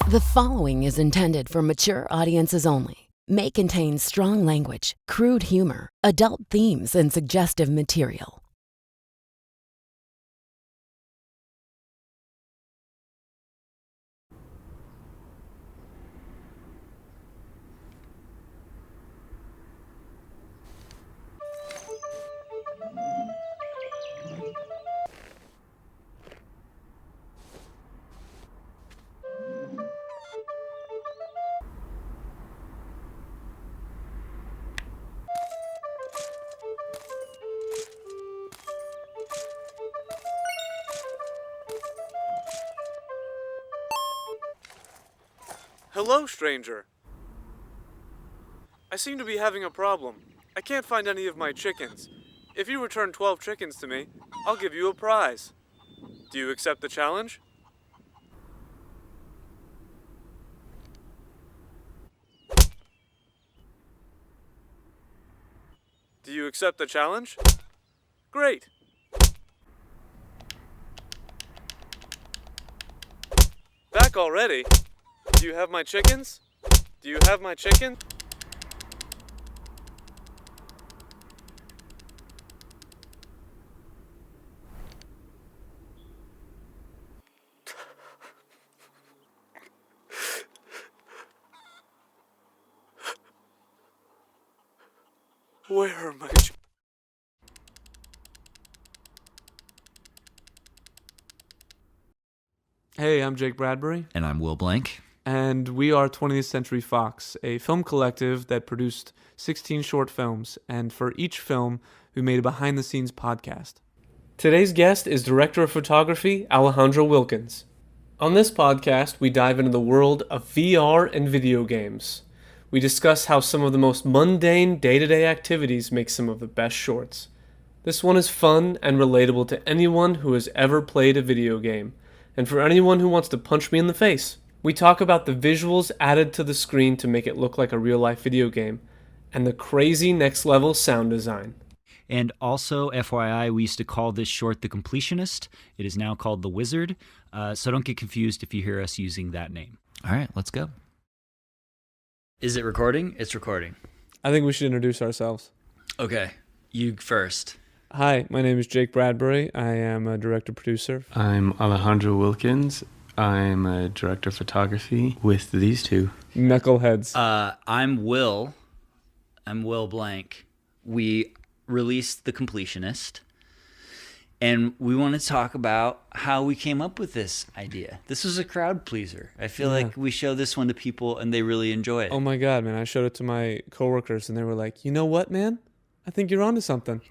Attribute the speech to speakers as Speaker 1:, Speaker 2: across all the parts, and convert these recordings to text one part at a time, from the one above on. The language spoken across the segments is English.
Speaker 1: The following is intended for mature audiences only. May contain strong language, crude humor, adult themes, and suggestive material.
Speaker 2: Hello, stranger. I seem to be having a problem. I can't find any of my chickens. If you return 12 chickens to me, I'll give you a prize. Do you accept the challenge? Do you accept the challenge? Great. Back already? Do you have my chickens? Do you have my chicken? Where are my chickens? Hey, I'm Jake Bradbury.
Speaker 3: And I'm Will Blank.
Speaker 2: And we are 20th Century Fox, a film collective that produced 16 short films, and for each film, we made a behind-the-scenes podcast. Today's guest is Director of Photography, Alejandro Wilkins. On this podcast, we dive into the world of VR and video games. We discuss how some of the most mundane day-to-day activities make some of the best shorts. This one is fun and relatable to anyone who has ever played a video game, and for anyone who wants to punch me in the face. We talk about the visuals added to the screen to make it look like a real-life video game, and the crazy next-level sound design.
Speaker 3: And also, FYI, we used to call this short The Completionist. It is now called The Wizard, so don't get confused if you hear us using that name. All right, let's go. Is it recording? It's recording.
Speaker 2: I think we should introduce ourselves.
Speaker 3: Okay, you first.
Speaker 2: Hi, my name is Jake Bradbury. I am a director-producer.
Speaker 4: I'm Alejandro Wilkins. I'm a director of photography with these two
Speaker 2: Knuckleheads.
Speaker 3: I'm Will. I'm Will Blank. We released The Completionist, and we want to talk about how we came up with this idea. This was a crowd pleaser. I feel like we show this one to people, and they really enjoy it.
Speaker 2: Oh my God, man. I showed it to my coworkers, and they were like, you know what, man? I think you're onto something.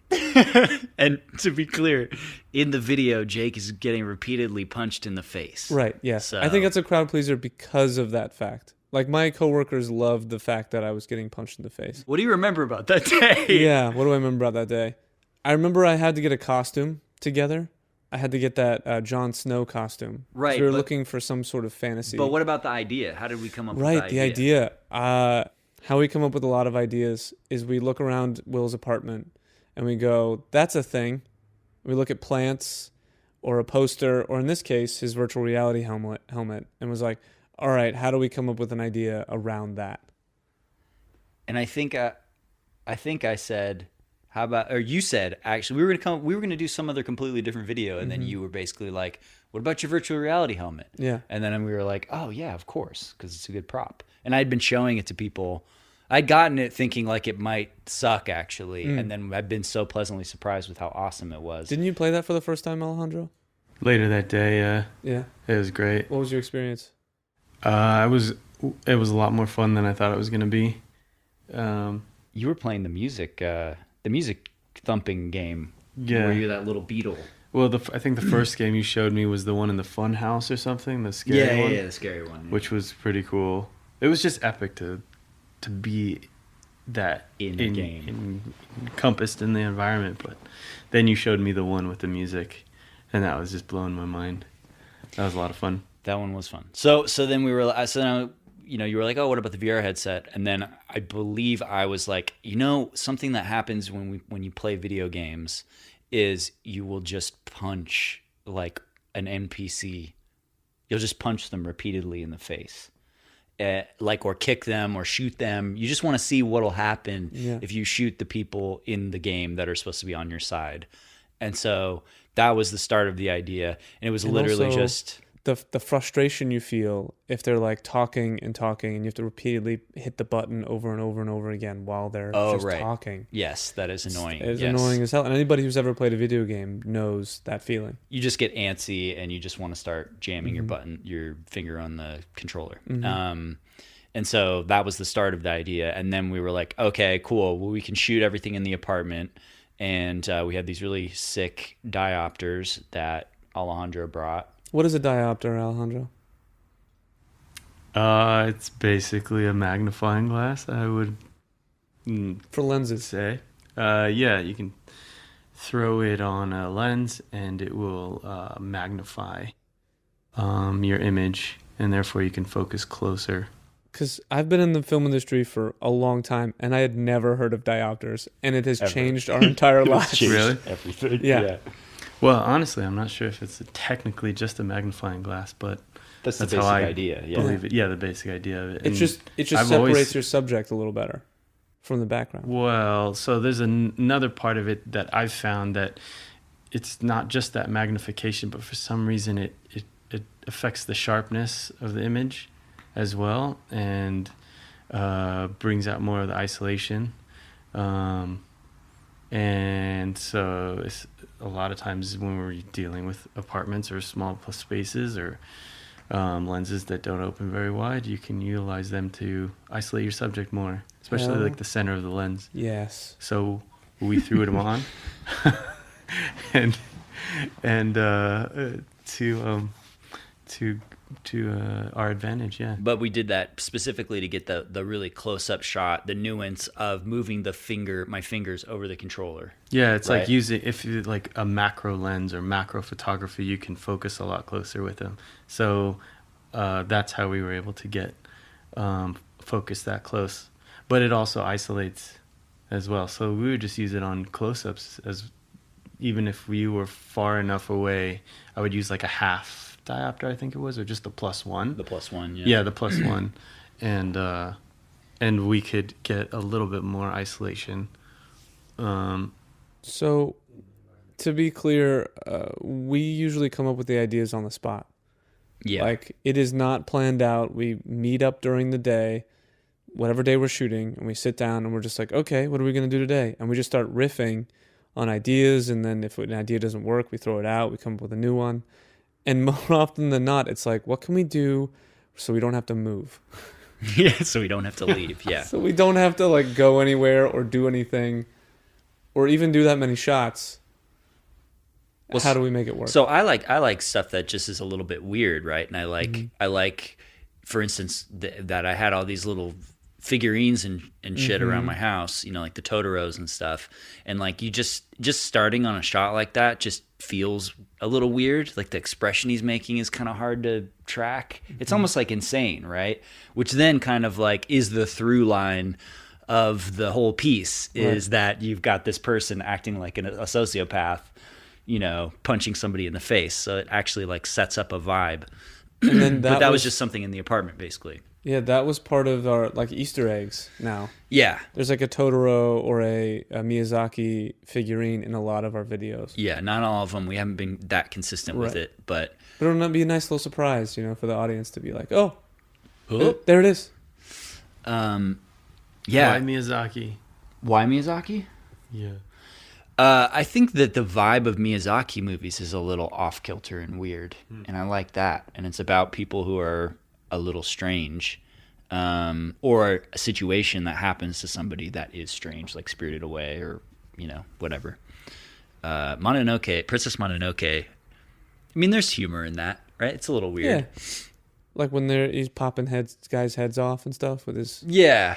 Speaker 3: And to be clear, in the video, Jake is getting repeatedly punched in the face.
Speaker 2: Right, yes.
Speaker 3: So,
Speaker 2: I think that's a crowd pleaser because of that fact. Like, my coworkers loved the fact that I was getting punched in the face.
Speaker 3: what do you remember about that day?
Speaker 2: Yeah, what do I remember about that day? I remember I had to get a costume together. I had to get that Jon Snow costume.
Speaker 3: Right.
Speaker 2: So we were looking for some sort of fantasy.
Speaker 3: But what about the idea? How did we come up with
Speaker 2: Right,
Speaker 3: the idea?
Speaker 2: the idea. How we come up with a lot of ideas is we look around Will's apartment and we go, that's a thing. We look at plants or a poster, or in this case, his virtual reality helmet, and was like, all right, how do we come up with an idea around that?
Speaker 3: And I think I said, how about, or you said, actually, we were gonna do some other completely different video, and then you were basically like, what about your virtual reality helmet?
Speaker 2: Yeah.
Speaker 3: And then we were like, oh yeah, of course, because it's a good prop. And I'd been showing it to people. I'd gotten it thinking like it might suck, actually, and then I've been so pleasantly surprised with how awesome it was.
Speaker 2: Didn't you play that for the first time, Alejandro?
Speaker 4: later that day.
Speaker 2: Yeah.
Speaker 4: It was great.
Speaker 2: What was your experience?
Speaker 4: It was a lot more fun than I thought it was going to be.
Speaker 3: You were playing the music thumping game.
Speaker 4: Yeah.
Speaker 3: Where you're that little beetle.
Speaker 4: Well, I think the first game you showed me was the one in the fun house or something, the scary one.
Speaker 3: Yeah, the scary one.
Speaker 4: Which was pretty cool. It was just epic to be that
Speaker 3: in the game,
Speaker 4: encompassed in the environment. But then you showed me the one with the music, and that was just blowing my mind. That was a lot of fun.
Speaker 3: That one was fun. So then we were. So now, you were like, oh, what about the VR headset? And then I believe I was like, something that happens when you play video games is you will just punch like an NPC You'll just punch them repeatedly in the face. Or kick them or shoot them. You just want to see what'll happen if you shoot the people in the game that are supposed to be on your side. And so that was the start of the idea. And it was literally
Speaker 2: also,
Speaker 3: just
Speaker 2: the frustration you feel if they're like talking and you have to repeatedly hit the button over and over and over again while they're talking.
Speaker 3: Yes, that is annoying.
Speaker 2: It's annoying as hell. And anybody who's ever played a video game knows that feeling.
Speaker 3: You just get antsy and you just want to start jamming your finger on the controller. And so that was the start of the idea. And then we were like, okay, cool. Well, we can shoot everything in the apartment. And we had these really sick diopters that Alejandro brought.
Speaker 2: What is a diopter, Alejandro?
Speaker 4: It's basically a magnifying glass, I would
Speaker 2: for lenses.
Speaker 4: say. Yeah, you can throw it on a lens and it will magnify your image, and therefore you can focus closer.
Speaker 2: Because I've been in the film industry for a long time, and I had never heard of diopters, and it has changed our entire lives.
Speaker 4: Really?
Speaker 3: Everything.
Speaker 2: Yeah.
Speaker 4: Well, honestly, I'm not sure if it's technically just a magnifying glass, but
Speaker 3: That's the basic
Speaker 4: how I
Speaker 3: idea. Yeah.
Speaker 4: believe it. Yeah, the basic idea of it.
Speaker 2: It just
Speaker 4: I've
Speaker 2: separates your subject a little better from the background.
Speaker 4: Well, so there's another part of it that I've found that it's not just that magnification, but for some reason it affects the sharpness of the image as well, and brings out more of the isolation. And so it's a lot of times when we're dealing with apartments or small spaces or lenses that don't open very wide, you can utilize them to isolate your subject more, especially like the center of the lens.
Speaker 2: Yes.
Speaker 4: So we threw them on, and to our advantage, yeah.
Speaker 3: But we did that specifically to get the really close-up shot, the nuance of moving my fingers over the controller.
Speaker 4: Yeah, it's
Speaker 3: right?
Speaker 4: like if you like a macro lens or macro photography, you can focus a lot closer with them. So that's how we were able to get focus that close. But it also isolates as well. So we would just use it on close-ups, as even if we were far enough away, I would use like a half diopter, I think it was, or just the +1.
Speaker 3: The +1, yeah.
Speaker 4: Yeah, the +1, and we could get a little bit more isolation.
Speaker 2: So, to be clear, we usually come up with the ideas on the spot.
Speaker 3: Yeah.
Speaker 2: Like, it is not planned out. We meet up during the day, whatever day we're shooting, and we sit down and we're just like, okay, what are we going to do today? And we just start riffing on ideas, and then if an idea doesn't work, we throw it out, we come up with a new one. And more often than not, it's like, what can we do so we don't have to move?
Speaker 3: Yeah, so we don't have to leave. Yeah.
Speaker 2: So we don't have to like go anywhere or do anything or even do that many shots. Well, how do we make it work?
Speaker 3: So I like stuff that just is a little bit weird, right? And I like, for instance, that I had all these little figurines and shit around my house, like the Totoros and stuff. And like you just starting on a shot like that just feels a little weird. Like the expression he's making is kind of hard to track. It's almost like insane, right? Which then kind of like is the through line of the whole piece, is that you've got this person acting like a sociopath, punching somebody in the face. So it actually like sets up a vibe. And then but that was just something in the apartment, basically.
Speaker 2: Yeah, that was part of our like Easter eggs now.
Speaker 3: Yeah.
Speaker 2: There's like a Totoro or a Miyazaki figurine in a lot of our videos.
Speaker 3: Yeah, not all of them. We haven't been that consistent with it, but
Speaker 2: it'll be a nice little surprise, for the audience to be like, oh, there it is.
Speaker 3: Yeah.
Speaker 4: Why Miyazaki?
Speaker 3: Why Miyazaki?
Speaker 4: Yeah.
Speaker 3: I think that the vibe of Miyazaki movies is a little off-kilter and weird, and I like that. And it's about people who are a little strange, or a situation that happens to somebody that is strange, like Spirited Away or whatever. Princess Mononoke. I mean, there's humor in that, right? It's a little weird.
Speaker 2: Yeah, like when he's popping guys' heads off and stuff with his.
Speaker 3: Yeah,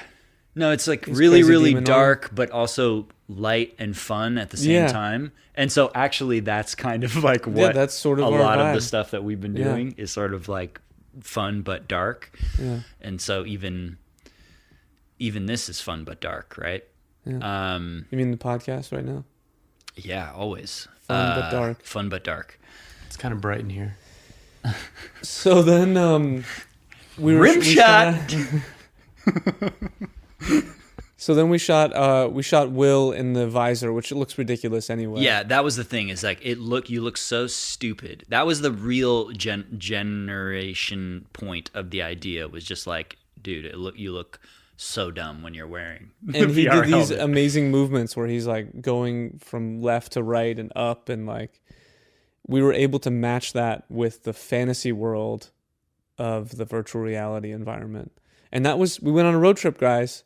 Speaker 3: no, it's like really, really dark, but also light and fun at the same time. And so actually, that's kind of like what
Speaker 2: that's sort of
Speaker 3: a lot
Speaker 2: vibe.
Speaker 3: of the stuff that we've been doing is sort of like fun but dark.
Speaker 2: Yeah.
Speaker 3: And so even this is fun but dark, right?
Speaker 2: Yeah. You mean the podcast right now?
Speaker 3: Yeah, always.
Speaker 2: Fun but dark.
Speaker 3: Fun but dark.
Speaker 4: It's kind of bright in here.
Speaker 2: So then
Speaker 3: Rim shot.
Speaker 2: So then we shot Will in the visor, which it looks ridiculous anyway.
Speaker 3: Yeah, that was the thing. Is like you look so stupid. That was the real generation point of the idea. Was just like, dude, you look so dumb when you're wearing.
Speaker 2: And he
Speaker 3: VR
Speaker 2: did these
Speaker 3: helmet.
Speaker 2: amazing movements where he's like going from left to right and up, and like we were able to match that with the fantasy world of the virtual reality environment. And we went on a road trip, guys.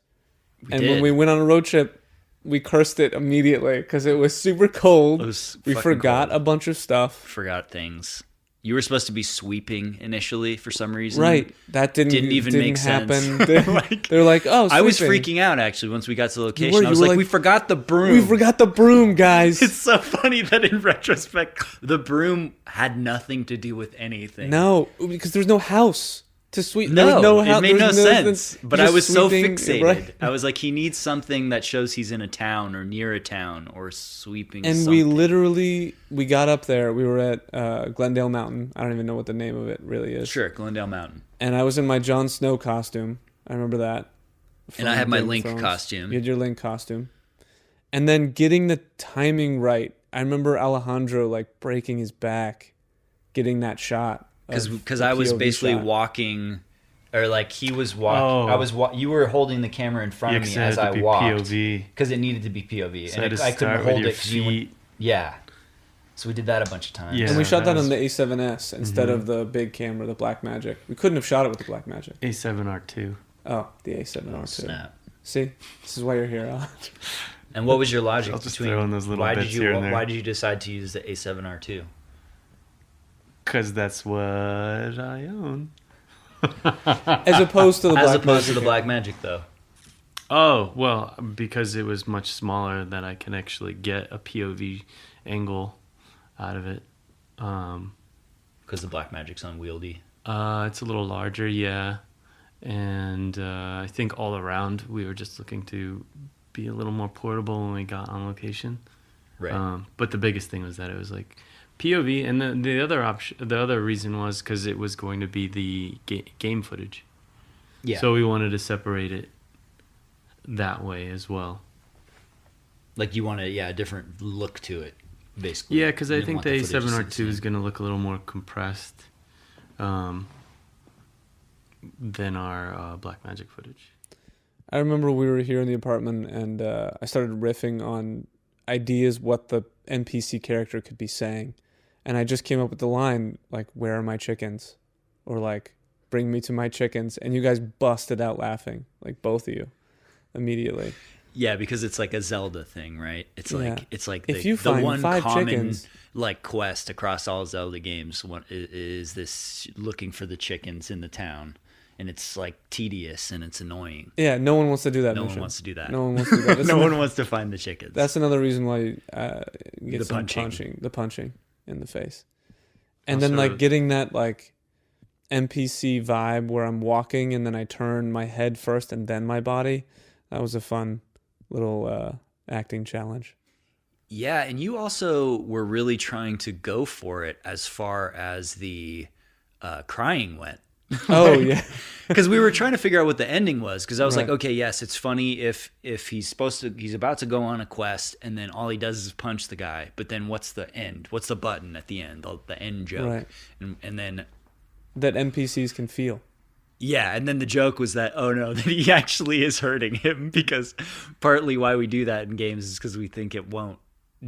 Speaker 2: When we went on a road trip, we cursed it immediately because it was super cold. We forgot a bunch of stuff.
Speaker 3: Forgot things. You were supposed to be sweeping initially for some reason.
Speaker 2: Right. That didn't even make
Speaker 3: happen.
Speaker 2: Sense. They're like, oh, sweeping.
Speaker 3: I was freaking out, actually, once we got to the location. I was like, we forgot the broom.
Speaker 2: We forgot the broom, guys.
Speaker 3: It's so funny that in retrospect, the broom had nothing to do with anything.
Speaker 2: No, because there's no house to sweep.
Speaker 3: No,
Speaker 2: house.
Speaker 3: It made no sense. But I was so
Speaker 2: sweeping,
Speaker 3: fixated.
Speaker 2: Right?
Speaker 3: I was like, he needs something that shows he's in a town or near a town or sweeping
Speaker 2: and
Speaker 3: something.
Speaker 2: We got up there. We were at Glendale Mountain. I don't even know what the name of it really is.
Speaker 3: Sure, Glendale Mountain.
Speaker 2: And I was in my Jon Snow costume. I remember that.
Speaker 3: And I had my Link costume.
Speaker 2: You had your Link costume. And then getting the timing right. I remember Alejandro like breaking his back, getting that shot.
Speaker 3: Because I was basically walking, or like he was walking. You were holding the camera in front of me as I walked. Because it needed to be POV.
Speaker 4: So
Speaker 3: and I couldn't hold it because you went. Yeah. So we did that a bunch of times.
Speaker 2: Yeah, and we shot that on the A7S instead of the big camera, the Blackmagic. We couldn't have shot it with the Blackmagic.
Speaker 4: A7R2.
Speaker 2: Oh, the A7R2.
Speaker 3: Oh, snap.
Speaker 2: See? This is why you're here, Alan.
Speaker 3: And what was your logic
Speaker 4: between those little
Speaker 3: why
Speaker 4: bits
Speaker 3: did you
Speaker 4: here and there.
Speaker 3: why did you decide to use the A7R2?
Speaker 4: Because that's what I own.
Speaker 2: As opposed to the
Speaker 3: Blackmagic, though.
Speaker 4: Oh, well, because it was much smaller that I can actually get a POV angle out of it.
Speaker 3: Because the Blackmagic's unwieldy.
Speaker 4: It's a little larger, yeah. And I think all around we were just looking to be a little more portable when we got on location.
Speaker 3: Right.
Speaker 4: But the biggest thing was that it was like POV, and the other reason was because it was going to be the game footage.
Speaker 3: Yeah.
Speaker 4: So we wanted to separate it that way as well.
Speaker 3: Like you want a different look to it, basically.
Speaker 4: Yeah, because I think the A7R2 is going to look a little more compressed than our Blackmagic footage.
Speaker 2: I remember we were here in the apartment and I started riffing on ideas what the NPC character could be saying. And I just came up with the line, like, where are my chickens? Or like, bring me to my chickens. And you guys busted out laughing, like both of you, immediately.
Speaker 3: Yeah, because it's like a Zelda thing, right? It's like
Speaker 2: if you find
Speaker 3: the one
Speaker 2: 5
Speaker 3: common
Speaker 2: chickens,
Speaker 3: like quest across all Zelda games is this looking for the chickens in the town. And it's like tedious and it's annoying.
Speaker 2: Yeah, no one wants to do that.
Speaker 3: No one wants to do that.
Speaker 2: No one wants to do that.
Speaker 3: No one wants to find the chickens.
Speaker 2: That's another reason why you get
Speaker 3: The
Speaker 2: some
Speaker 3: punching.
Speaker 2: the punching in the face. And then like getting that like NPC vibe where I'm walking and then I turn my head first and then my body. That was a fun little acting challenge.
Speaker 3: Yeah, and you also were really trying to go for it as far as the crying went.
Speaker 2: Oh yeah,
Speaker 3: because we were trying to figure out what the ending was. Because I was like, okay, yes, it's funny if he's about to go on a quest and then all he does is punch the guy. But then what's the end? What's the button at the end? The end joke.
Speaker 2: Right.
Speaker 3: And then
Speaker 2: that NPCs can feel.
Speaker 3: Yeah, and then the joke was that, oh no, that he actually is hurting him, because partly why we do that in games is because we think it won't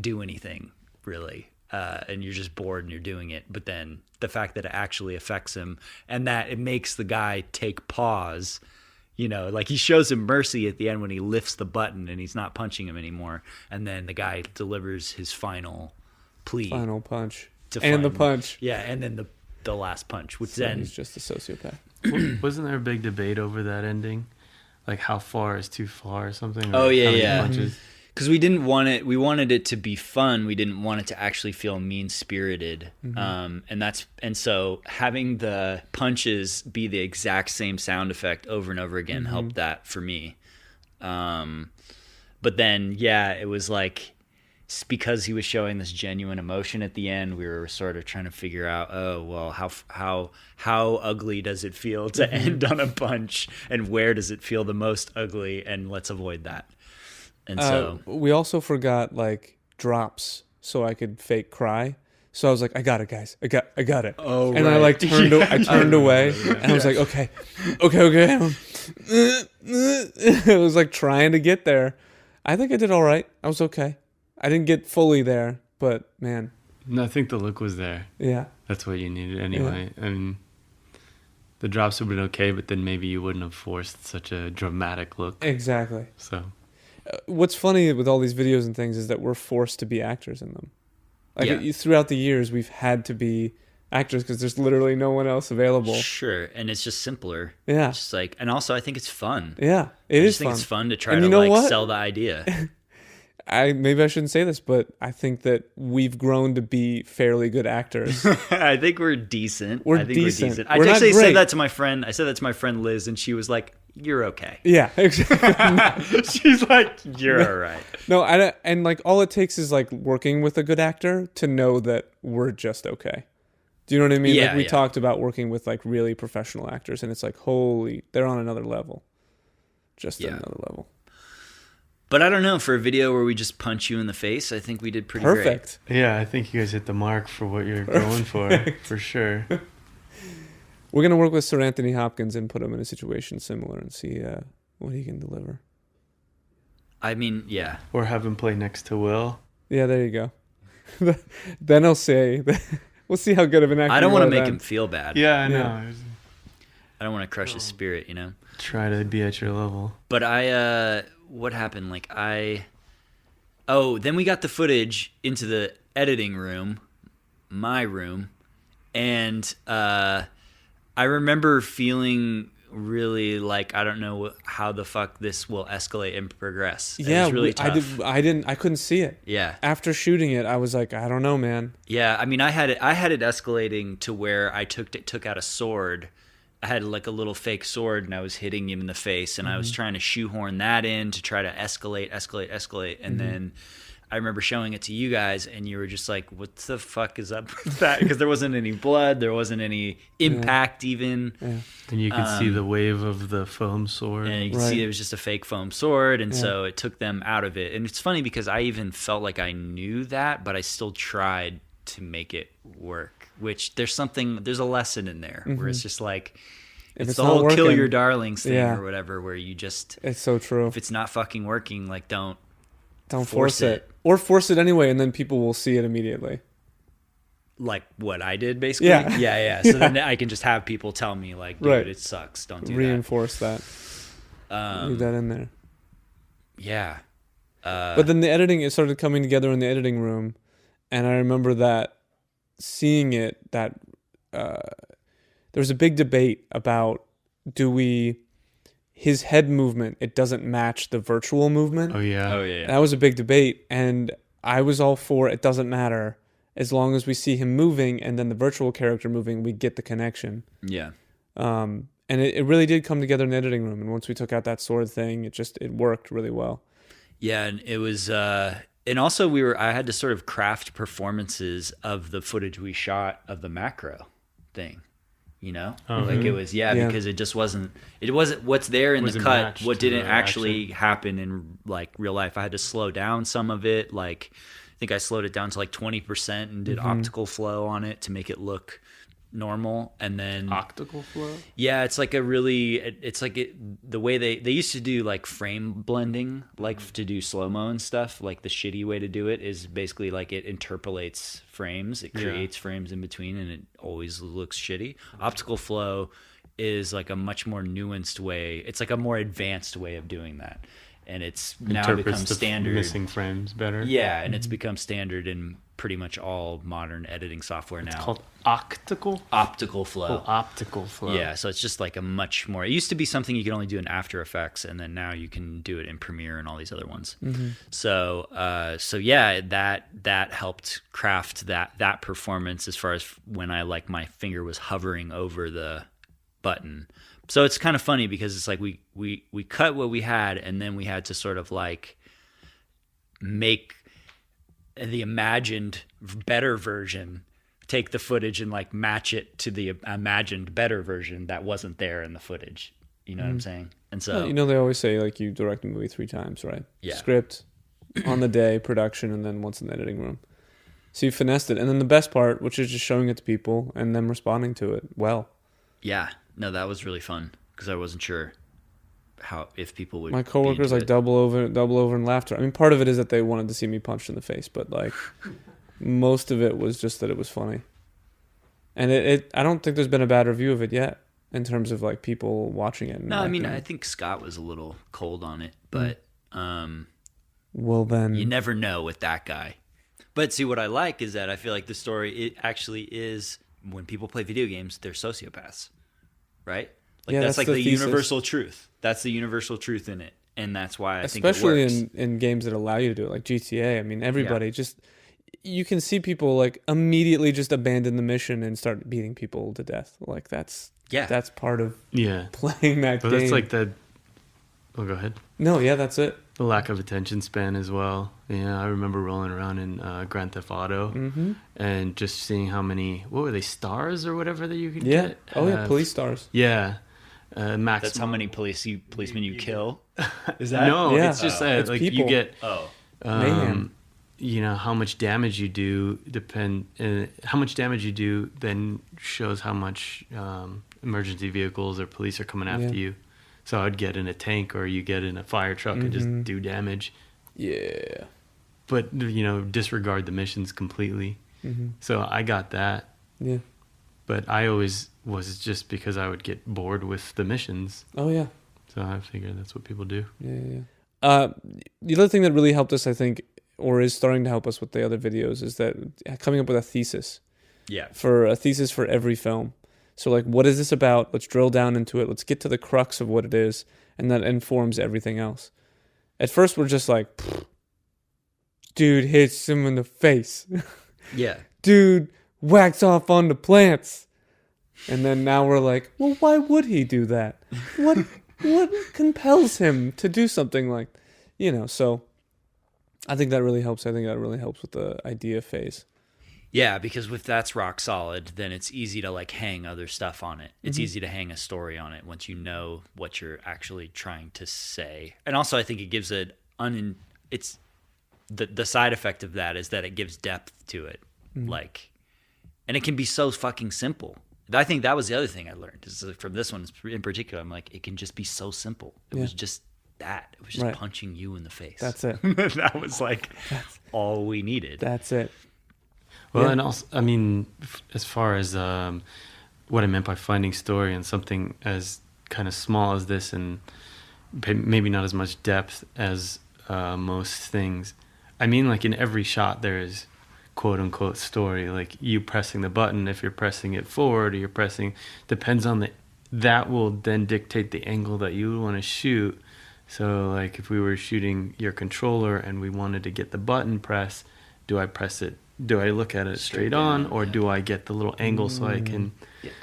Speaker 3: do anything really. And you're just bored and you're doing it. But then the fact that it actually affects him and that it makes the guy take pause, like he shows him mercy at the end when he lifts the button and he's not punching him anymore. And then the guy delivers his final plea.
Speaker 2: Final punch. The punch.
Speaker 3: Yeah, and then the last punch, which then...
Speaker 2: He's just a sociopath.
Speaker 4: Wasn't there a big debate over that ending? Like how far is too far or something?
Speaker 3: Oh, yeah.
Speaker 4: Punches?
Speaker 3: Because we didn't want it. We wanted it to be fun. We didn't want it to actually feel mean-spirited.
Speaker 2: Mm-hmm.
Speaker 3: And so having the punches be the exact same sound effect over and over again helped that for me. But then, it was like because he was showing this genuine emotion at the end, we were sort of trying to figure out, oh, well, how ugly does it feel to end on a punch, and where does it feel the most ugly, and let's avoid that. And so
Speaker 2: we also forgot like drops so I could fake cry. So I was like, I got it, guys. I got it.
Speaker 3: Oh,
Speaker 2: and
Speaker 3: right.
Speaker 2: I like turned away, and I was like, okay. It was like trying to get there. I think I did all right. I was okay. I didn't get fully there, but man.
Speaker 4: No, I think the look was there.
Speaker 2: Yeah.
Speaker 4: That's what you needed anyway. Yeah. I mean, the drops would have been okay, but then maybe you wouldn't have forced such a dramatic look.
Speaker 2: Exactly.
Speaker 4: So,
Speaker 2: what's funny with all these videos and things is that we're forced to be actors in them. Like throughout the years, we've had to be actors because there's literally no one else available.
Speaker 3: Sure, and it's just simpler.
Speaker 2: Yeah.
Speaker 3: It's just like, and also I think it's fun.
Speaker 2: Yeah, I just
Speaker 3: think
Speaker 2: fun.
Speaker 3: It's fun to try to like sell the idea.
Speaker 2: Maybe I shouldn't say this, but I think that we've grown to be fairly good actors.
Speaker 3: I think we're decent.
Speaker 2: We're decent.
Speaker 3: I actually said that to my friend. I said that to my friend Liz, and she was like, "You're okay."
Speaker 2: Yeah, exactly.
Speaker 3: She's like, "You're all right."
Speaker 2: No, and like all it takes is like working with a good actor to know that we're just okay. Do you know what I mean?
Speaker 3: Yeah,
Speaker 2: like we talked about working with like really professional actors, and it's like, holy, they're on another level. Just another level.
Speaker 3: But I don't know, for a video where we just punch you in the face, I think we did pretty
Speaker 2: perfect.
Speaker 3: Great.
Speaker 4: Yeah, I think you guys hit the mark for what you're going for sure.
Speaker 2: We're going to work with Sir Anthony Hopkins and put him in a situation similar and see what he can deliver.
Speaker 3: I mean, yeah.
Speaker 4: Or have him play next to Will.
Speaker 2: Yeah, there you go. Then I'll say, we'll see how good of an actor
Speaker 3: I don't want to
Speaker 2: you are
Speaker 3: make
Speaker 2: then.
Speaker 3: him feel bad.
Speaker 4: Yeah, I know.
Speaker 3: I don't want to crush his spirit, you know?
Speaker 4: Try to be at your level.
Speaker 3: But what happened? Then we got the footage into the editing room, my room, and I remember feeling really like, I don't know how the fuck this will escalate and progress.
Speaker 2: Yeah,
Speaker 3: it was really tough.
Speaker 2: I couldn't see it.
Speaker 3: Yeah.
Speaker 2: After shooting it, I was like, I don't know, man.
Speaker 3: Yeah, I mean, I had it escalating to where I took out a sword. I had like a little fake sword, and I was hitting him in the face, and I was trying to shoehorn that in to try to escalate. And then I remember showing it to you guys, and you were just like, what the fuck is up with that? Because there wasn't any blood, there wasn't any impact even.
Speaker 2: Yeah.
Speaker 4: And you could see the wave of the foam sword.
Speaker 3: And you could see it was just a fake foam sword, and so it took them out of it. And it's funny because I even felt like I knew that, but I still tried to make it work. Which there's a lesson in there where it's just like, it's the whole
Speaker 2: working,
Speaker 3: kill your darlings thing or whatever, where you just,
Speaker 2: it's so true.
Speaker 3: If it's not fucking working, like don't
Speaker 2: force it. Or force it anyway, and then people will see it immediately.
Speaker 3: Like what I did, basically.
Speaker 2: Yeah.
Speaker 3: So then I can just have people tell me like, dude, it sucks. Don't do
Speaker 2: Reinforce that. Leave that in there.
Speaker 3: Yeah.
Speaker 2: But then the editing, it started coming together in the editing room, and I remember that seeing it, that there was a big debate about his head movement, it doesn't match the virtual movement.
Speaker 4: Oh yeah.
Speaker 2: That was a big debate, and I was all for it doesn't matter as long as we see him moving and then the virtual character moving, we get the connection.
Speaker 3: Yeah.
Speaker 2: And it really did come together in the editing room, and once we took out that sword thing, it worked really well. Yeah,
Speaker 3: and it was and also I had to sort of craft performances of the footage we shot of the macro thing, you know? Like it was, because it wasn't what's there in the cut, what didn't actually happen in like real life. I had to slow down some of it. Like I think I slowed it down to like 20% and did optical flow on it to make it look normal. And then
Speaker 4: optical flow,
Speaker 3: it's like the way they used to do like frame blending, like to do slow-mo and stuff. Like the shitty way to do it is basically like it interpolates frames, it creates frames in between, and it always looks shitty. Optical flow is like a much more nuanced way, it's like a more advanced way of doing that, and it's now become standard.
Speaker 4: Missing frames better.
Speaker 3: And it's become standard in pretty much all modern editing software now.
Speaker 4: It's called optical
Speaker 3: flow.
Speaker 4: Optical flow.
Speaker 3: Yeah, so it's just like a much more. It used to be something you could only do in After Effects, and then now you can do it in Premiere and all these other ones. So that helped craft that performance as far as when my finger was hovering over the button. So it's kind of funny because it's like we cut what we had, and then we had to sort of like make the imagined better version, take the footage and like match it to the imagined better version that wasn't there in the footage. You know what I'm saying? And so,
Speaker 2: Well, you know, they always say like you direct a movie 3 times, right?
Speaker 3: Yeah.
Speaker 2: Script, on the day, production, and then once in the editing room. So you finessed it. And then the best part, which is just showing it to people and them responding to it well.
Speaker 3: yeah, no, that was really fun because I wasn't sure if people would.
Speaker 2: My coworkers like double over in laughter. I mean, part of it is that they wanted to see me punched in the face, but like most of it was just that it was funny. And I don't think there's been a bad review of it yet in terms of like people watching it.
Speaker 3: No, I mean, I think Scott was a little cold on it, but
Speaker 2: well then
Speaker 3: you never know with that guy. But see, what I like is that I feel like the story, it actually is, when people play video games, they're sociopaths, right? Like
Speaker 2: Yeah,
Speaker 3: that's like
Speaker 2: the
Speaker 3: the
Speaker 2: thesis.
Speaker 3: universal truth. That's the universal truth in it, and that's why I think it
Speaker 2: especially
Speaker 3: works.
Speaker 2: in games that allow you to do it, like GTA. I mean, everybody just, you can see people like immediately just abandon the mission and start beating people to death. Like that's part of playing that
Speaker 4: But
Speaker 2: game.
Speaker 4: that's like the. Oh, go ahead.
Speaker 2: No, yeah, that's it.
Speaker 4: The lack of attention span as well. Yeah, I remember rolling around in Grand Theft Auto and just seeing how many, what were they, stars or whatever that you could
Speaker 2: Yeah.
Speaker 4: get?
Speaker 2: Oh yeah, police stars.
Speaker 4: Yeah. Max.
Speaker 3: That's how many policemen you kill. Is that
Speaker 4: No,
Speaker 2: Yeah.
Speaker 4: it's just
Speaker 2: It's
Speaker 4: like
Speaker 2: people.
Speaker 4: you get,
Speaker 2: Mayhem.
Speaker 4: you know, how much damage you do how much damage you do then shows how much emergency vehicles or police are coming after you. So I'd get in a tank or you get in a fire truck and just do damage.
Speaker 2: Yeah.
Speaker 4: But, you know, disregard the missions completely. So I got that.
Speaker 2: Yeah.
Speaker 4: But I always was just because I would get bored with the missions.
Speaker 2: Oh yeah.
Speaker 4: So I figured that's what people do.
Speaker 2: Yeah. The other thing that really helped us, I think, or is starting to help us with the other videos, is that coming up with a thesis.
Speaker 3: Yeah.
Speaker 2: For a thesis for every film. So like, what is this about? Let's drill down into it. Let's get to the crux of what it is, and that informs everything else. At first, we're just like, dude hits him in the face.
Speaker 3: Yeah.
Speaker 2: Dude whacks off on the plants. And then now we're like, well, why would he do that? What compels him to do something like, so I think that really helps. I think that really helps with the idea phase.
Speaker 3: Yeah, because if that's rock solid, then it's easy to like hang other stuff on it. It's easy to hang a story on it once you know what you're actually trying to say. And also I think it gives the side effect of that is that it gives depth to it. Like, and it can be so fucking simple. I think that was the other thing I learned is from this one in particular. I'm like, it can just be so simple. It was just that. It was just punching you in the face.
Speaker 2: That's it.
Speaker 3: That was like all we needed.
Speaker 2: That's it.
Speaker 4: Well, and also, I mean, as far as what I meant by finding story and something as kind of small as this and maybe not as much depth as most things, I mean, like in every shot there is quote unquote story, like you pressing the button, if you're pressing it forward or you're pressing, depends on that will then dictate the angle that you want to shoot. So like if we were shooting your controller and we wanted to get the button press, do I look at it straight on, or do I get the little angle so I can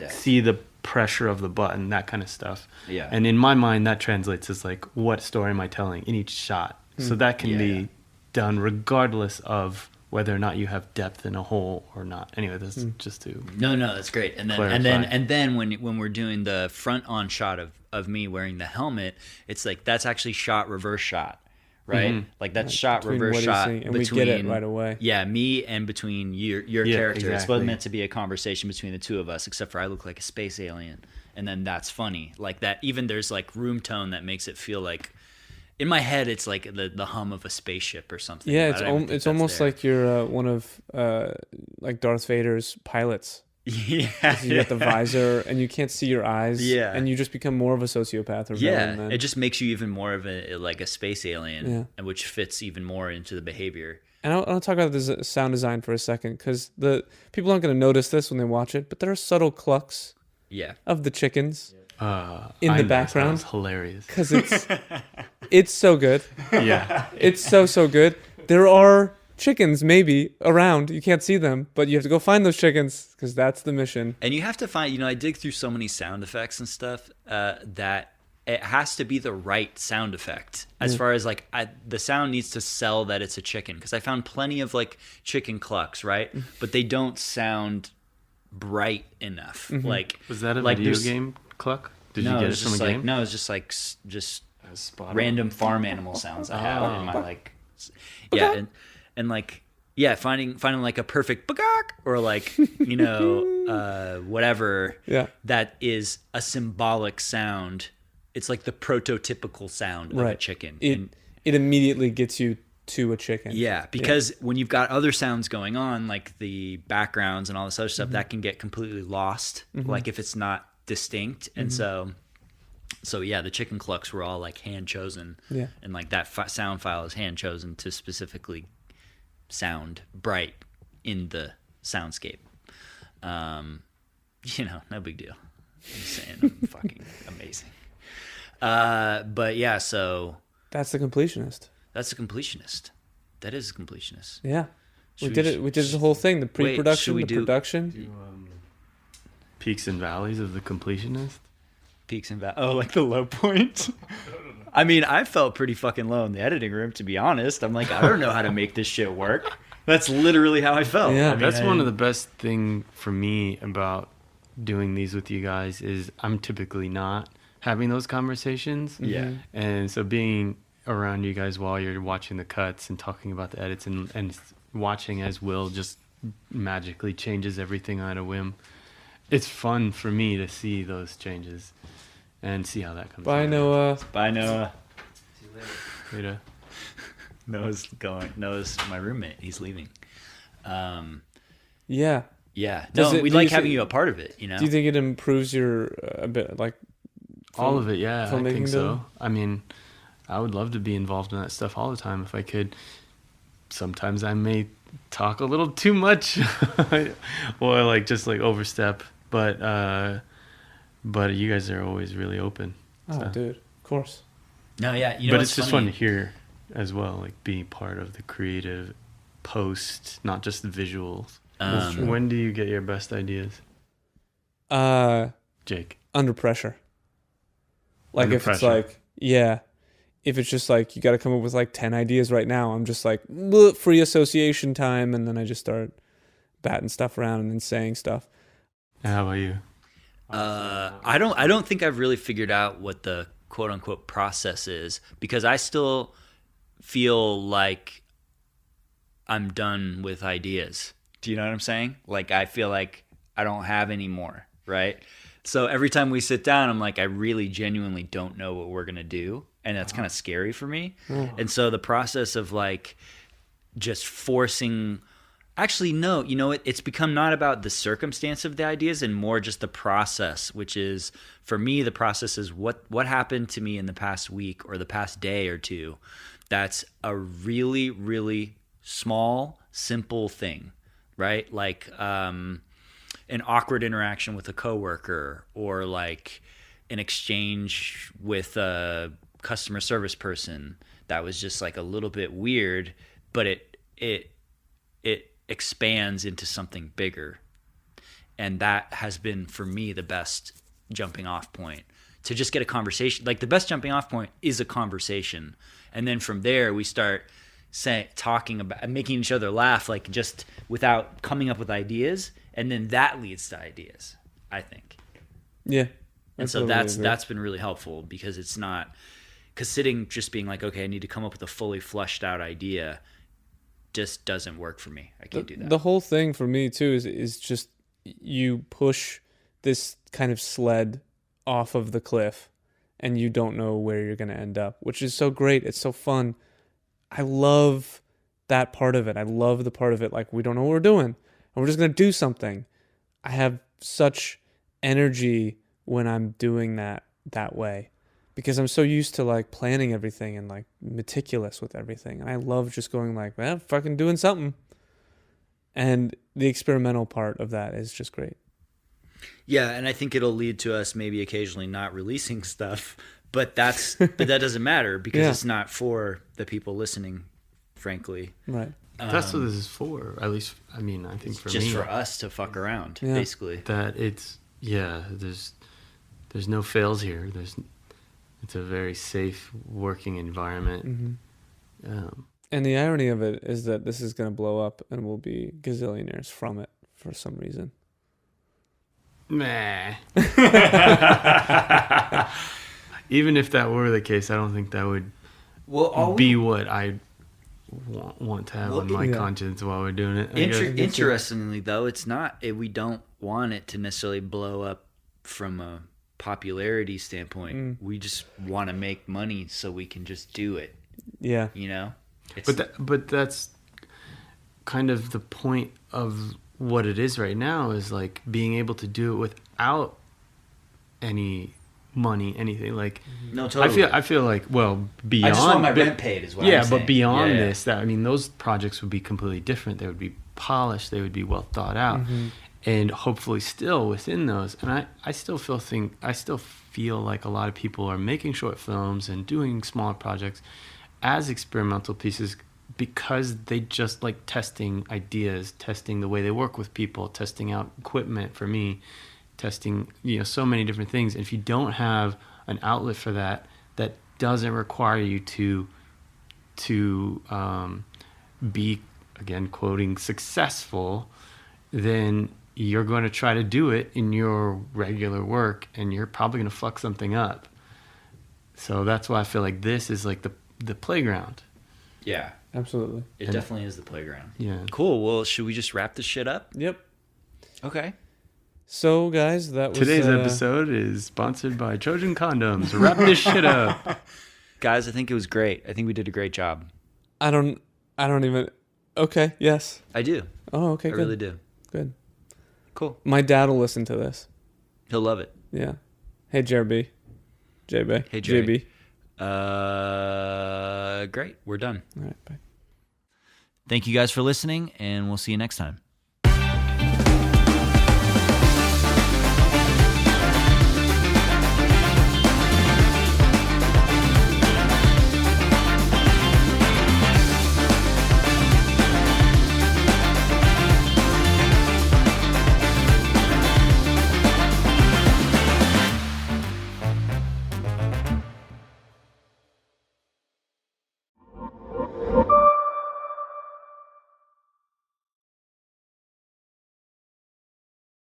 Speaker 4: see the pressure of the button, that kind of stuff. Yeah. And in my mind, that translates as like, what story am I telling in each shot? So that can be done regardless of whether or not you have depth in a hole or not. Anyway, that's just to
Speaker 3: No, that's great. And then
Speaker 4: clarify.
Speaker 3: and then when we're doing the front on shot of me wearing the helmet, it's like that's actually shot reverse shot. Right? Like that's shot
Speaker 2: Between
Speaker 3: reverse
Speaker 2: what
Speaker 3: shot
Speaker 2: and
Speaker 3: between,
Speaker 2: we get it right away.
Speaker 3: Yeah, me and between your character. It's
Speaker 4: exactly.
Speaker 3: meant to be a conversation between the two of us, except for I look like a space alien. And then that's funny. Like that even there's like room tone that makes it feel like in my head it's like the hum of a spaceship or something.
Speaker 2: Yeah, it's almost like you're one of like Darth Vader's pilots.
Speaker 3: Yeah,
Speaker 2: you got the visor and you can't see your eyes. Yeah, and you just become more of a sociopath or villain. Then.
Speaker 3: It just makes you even more of a space alien, which fits even more into the behavior.
Speaker 2: And I'll talk about this sound design for a second because the people aren't going to notice this when they watch it, but there are subtle clucks. Of the chickens in the background.
Speaker 4: That's hilarious
Speaker 2: because it's so good.
Speaker 4: Yeah,
Speaker 2: it's so good. There are chickens maybe around, you can't see them, but you have to go find those chickens because that's the mission.
Speaker 3: And you have to find, I dig through so many sound effects and stuff that it has to be the right sound effect as far as like the sound needs to sell that it's a chicken, because I found plenty of like chicken clucks, right? But they don't sound bright enough. Like,
Speaker 4: Was that a
Speaker 3: like
Speaker 4: video
Speaker 3: there's-
Speaker 4: game cluck? Did
Speaker 3: no,
Speaker 4: you
Speaker 3: it
Speaker 4: get it
Speaker 3: was
Speaker 4: from a
Speaker 3: just like
Speaker 4: game?
Speaker 3: no, it's just like just
Speaker 4: spot
Speaker 3: random farm animal sounds I have in my like and like finding like a perfect bagak or like whatever that is a symbolic sound. It's like the prototypical sound of a chicken.
Speaker 2: It immediately gets you to a chicken.
Speaker 3: Yeah, because when you've got other sounds going on, like the backgrounds and all this other stuff, that can get completely lost. Like if it's not distinct, and so yeah, the chicken clucks were all like hand chosen.
Speaker 2: Yeah,
Speaker 3: and like that sound file is hand chosen to specifically sound bright in the soundscape. No big deal. I'm just saying, I'm fucking amazing. But yeah, so
Speaker 2: that's the completionist.
Speaker 3: that's a completionist. That is a completionist.
Speaker 2: Yeah, we
Speaker 3: Should
Speaker 2: did
Speaker 3: we-
Speaker 2: it. We did the whole thing: the pre-production,
Speaker 3: should we
Speaker 2: the
Speaker 3: do-
Speaker 2: production.
Speaker 4: Peaks and valleys of the completionist.
Speaker 3: Peaks and valleys. Oh, like the low point? I mean, I felt pretty fucking low in the editing room, to be honest. I'm like, I don't know how to make this shit work. That's literally how I felt.
Speaker 2: Yeah.
Speaker 3: I mean,
Speaker 4: That's one of the best thing for me about doing these with you guys is I'm typically not having those conversations.
Speaker 3: Yeah.
Speaker 4: And so being around you guys while you're watching the cuts and talking about the edits and watching as Will just magically changes everything on a whim. It's fun for me to see those changes and see how that comes
Speaker 2: Bye,
Speaker 4: out.
Speaker 2: Noah.
Speaker 3: Bye, Noah.
Speaker 4: Later.
Speaker 3: Noah's my roommate. He's leaving.
Speaker 2: Yeah.
Speaker 3: Yeah.
Speaker 2: Does
Speaker 3: No,
Speaker 2: it-
Speaker 3: we
Speaker 2: do
Speaker 3: like
Speaker 2: you
Speaker 3: having
Speaker 2: thi-
Speaker 3: you a part of it, you know?
Speaker 2: Do you think it improves your a bit like
Speaker 4: All of it, yeah, I
Speaker 2: filmmaking
Speaker 4: think
Speaker 2: though?
Speaker 4: so. I mean, I would love to be involved in that stuff all the time if I could. Sometimes I may talk a little too much or like just like overstep, but you guys are always really open.
Speaker 2: Oh,
Speaker 4: so.
Speaker 2: dude, of course.
Speaker 3: No, yeah. You know
Speaker 4: But
Speaker 3: what's
Speaker 4: it's just fun
Speaker 3: funny?
Speaker 4: to hear as well, like being part of the creative post, not just the visuals.
Speaker 2: true.
Speaker 4: When do you get your best ideas, Jake?
Speaker 2: Under pressure. Like
Speaker 4: Under
Speaker 2: if it's
Speaker 4: pressure.
Speaker 2: like, yeah, if it's just like you got to come up with like 10 ideas right now, I'm just like "Bleh, free association time, and then I just start batting stuff around and then saying stuff.
Speaker 4: How about you?
Speaker 3: I don't think I've really figured out what the quote unquote process is, because I still feel like I'm done with ideas. Do you know what I'm saying? Like I feel like I don't have any more, right? So every time we sit down, I'm like, I really genuinely don't know what we're gonna do, and that's kind of scary for me. And so the process of like just forcing. Actually, no. You know, it's become not about the circumstance of the ideas and more just the process, which is, for me, the process is what happened to me in the past week or the past day or two. That's a really, really small, simple thing, right? Like an awkward interaction with a coworker, or like an exchange with a customer service person that was just like a little bit weird, but it expands into something bigger. And that has been, for me, the best jumping off point to just get a conversation. Like the best jumping off point is a conversation. And then from there we start talking about making each other laugh, like just without coming up with ideas. And then that leads to ideas, I think.
Speaker 2: Yeah.
Speaker 3: And so that's been really helpful, because it's not, because sitting just being like, okay, I need to come up with a fully fleshed out idea just doesn't work for me. I can't do that.
Speaker 2: The whole thing for me too is just you push this kind of sled off of the cliff and you don't know where you're going to end up, which is so great. It's so fun. I love that part of it. I love the part of it like we don't know what we're doing and we're just going to do something. I have such energy when I'm doing that way, because I'm so used to like planning everything and like meticulous with everything. And I love just going like, well, fucking doing something. And the experimental part of that is just great.
Speaker 3: Yeah, and I think it'll lead to us maybe occasionally not releasing stuff, but that doesn't matter, because it's not for the people listening, frankly.
Speaker 2: Right.
Speaker 4: That's what this is for. At least, I mean, I think for
Speaker 3: Just
Speaker 4: me,
Speaker 3: for us to fuck around,
Speaker 2: Yeah.
Speaker 3: basically.
Speaker 4: that it's there's no fails here. It's a very safe working environment.
Speaker 2: And the irony of it is that this is going to blow up and we'll be gazillionaires from it for some reason.
Speaker 4: Meh. Even if that were the case, I don't think that would be what I want to have on my conscience while we're doing it.
Speaker 3: Interestingly, though, it's not. We don't want it to necessarily blow up from a popularity standpoint. We just want to make money so we can just do it.
Speaker 2: Yeah.
Speaker 3: You know?
Speaker 4: But that's kind of the point of what it is right now, is like being able to do it without any money, anything. Like,
Speaker 3: no, totally.
Speaker 4: I feel like, well, beyond,
Speaker 3: I just want my rent paid as well.
Speaker 4: Yeah, but beyond this, that, I mean, those projects would be completely different. They would be polished. They would be well thought out, and hopefully still within those. And I still feel like a lot of people are making short films and doing smaller projects as experimental pieces because they just like testing ideas, testing the way they work with people, testing out equipment, for me, testing, so many different things. And if you don't have an outlet for that, that doesn't require you to be, again, quoting, successful, then you're going to try to do it in your regular work and you're probably going to fuck something up. So that's why I feel like this is like the playground.
Speaker 3: Yeah.
Speaker 2: Absolutely.
Speaker 3: It definitely is the playground.
Speaker 4: Yeah.
Speaker 3: Cool. Well, should we just wrap this shit up?
Speaker 2: Yep.
Speaker 3: Okay.
Speaker 2: So, guys, that was...
Speaker 4: Today's episode is sponsored by Trojan Condoms. Wrap this shit up.
Speaker 3: Guys, I think it was great. I think we did a great job.
Speaker 2: I don't even... Okay, yes.
Speaker 3: I do.
Speaker 2: Oh, okay,
Speaker 3: I
Speaker 2: good.
Speaker 3: really do.
Speaker 2: Good.
Speaker 3: Cool.
Speaker 2: My dad will listen to this.
Speaker 3: He'll love it.
Speaker 2: Yeah. Hey, JB. JB.
Speaker 3: Hey, Jerry.
Speaker 2: JB.
Speaker 3: Great. We're done.
Speaker 2: All right, bye.
Speaker 3: Thank you guys for listening, and we'll see you next time.